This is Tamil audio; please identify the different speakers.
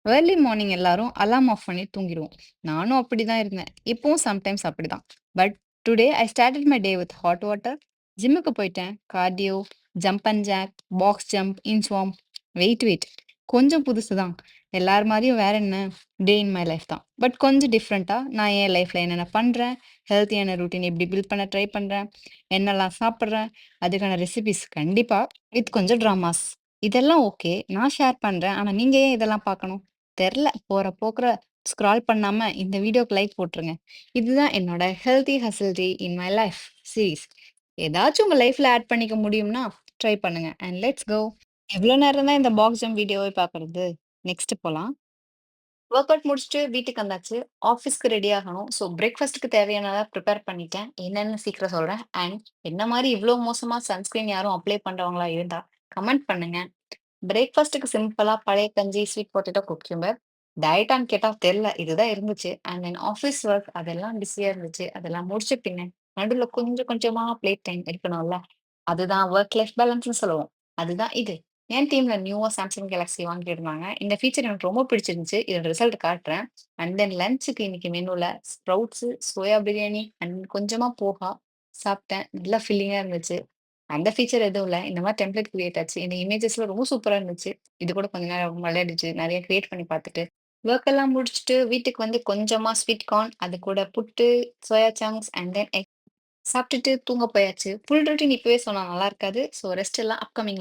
Speaker 1: ஏர்லி மார்னிங் எல்லாரும் அலார்ம் ஆஃப் பண்ணி தூங்கிடுவோம். நானும் அப்படிதான் இருந்தேன். இப்பவும் சம்டைம்ஸ் அப்படிதான். But today I started my day with hot water. ஜிம்முக்கு போயிட்டேன். Cardio, jump and jack, box jump, inchworm. Wait. கொஞ்சம் புதுசு தான். எல்லார் மாதிரியும் வேற என்ன? டே இன் மை லைஃப் தான். பட் கொஞ்சம் டிஃப்ரெண்ட்டா நான் என் லைஃப்ல என்னென்ன பண்றேன், ஹெல்த்தியான ரூட்டீன் எப்படி பில்ட் பண்ண ட்ரை பண்றேன், என்னெல்லாம் சாப்பிடுறேன், அதுக்கான ரெசிபீஸ் கண்டிப்பா வித் கொஞ்சம் ட்ராமாஸ். இதெல்லாம் ஓகே. நான் ஷேர் பண்றேன். ஆனா நீங்க ஏன் இதெல்லாம் பார்க்கணும்? தெர்ல. போற போக்குல ஸ்க்ரால் பண்ணாம இந்த வீடியோக்கு லைக் போட்டுருங்க. இதுதான் என்னோட healthy hustle day in my life series. ஏதாச்சும் உங்க லைஃப்ல ஆட் பண்ணிக்க முடியும்னா ட்ரை பண்ணுங்க. And let's go. எவ்வளோ நேரம் தான் இந்த பாக்ஸ் ஜம்ப் வீடியோவை பார்க்கறது? நெக்ஸ்ட் போலாம். ஒர்க் அவுட் முடிச்சுட்டு வீட்டுக்கு வந்தாச்சு. ஆஃபீஸ்க்கு ரெடி ஆகணும். ஸோ பிரேக்ஃபாஸ்ட்டுக்கு தேவையானத ப்ரிப்பேர் பண்ணிட்டேன். என்னன்னு சீக்கிரம் சொல்றேன். அண்ட் என்ன மாரி இவ்ளோ மோசமா சன்ஸ்கிரீன் யாரும் அப்ளை பண்றவங்களா இருந்தா கமெண்ட் பண்ணுங்க. பிரேக்ஃபாஸ்ட்டுக்கு சிம்பிளா பழைய கஞ்சி, ஸ்வீட் பொட்டேட்டோ, குக்கும்பர். டயட்டான்னு கேட்டா தெர்ல. இதுதான் இருந்துச்சு. அண்ட் தென் ஆஃபீஸ் ஒர்க் அதெல்லாம் பிஸியா இருந்துச்சு. அதெல்லாம் முடிச்ச பின்ன நடுவுல கொஞ்சம் கொஞ்சமா பிளேட் டைம் இருக்கணும்ல. அதுதான் ஒர்க் லைஃப் பேலன்ஸ்ன்னு சொல்லுவோம். அதுதான் இது. என் டீம்ல நியூவா Samsung Galaxy வாங்கியிருந்தாங்க. இந்த ஃபீச்சர் எனக்கு ரொம்ப பிடிச்சிருந்துச்சு. இதோட ரிசல்ட் காட்டுறேன். அண்ட் தென் லஞ்சுக்கு இன்னைக்கு மெனுல ஸ்ப்ரவுட்ஸ், சோயா பிரியாணி அண்ட் கொஞ்சமா போஹா சாப்பிட்டேன். நல்லா ஃபில்லிங்கா இருந்துச்சு. அந்த ஃபீச்சர் எதுவும் இல்ல. இந்த மாரி டெம்ப்ளேட் கிரியேட் ஆச்சு. இந்த இமேஜஸ்லாம் ரொம்ப சூப்பரா இருந்துச்சு. இது கூட கொஞ்ச நேரம் விளையாடிச்சு. நெறைய கிரியேட் பண்ணி பார்த்துட்டு, ஒர்க் எல்லாம் முடிச்சுட்டு வீட்டுக்கு வந்து கொஞ்சமா ஸ்வீட் கார்ன், அது கூட புட்டு, soya chunks and then egg சாப்பிட்டுட்டு தூங்க போயாச்சு. ஃபுல் ரொட்டீன் இப்பவே சொன்னா நல்லா இருக்காது. ஸோ ரெஸ்ட் எல்லாம் அப்கமிங்ல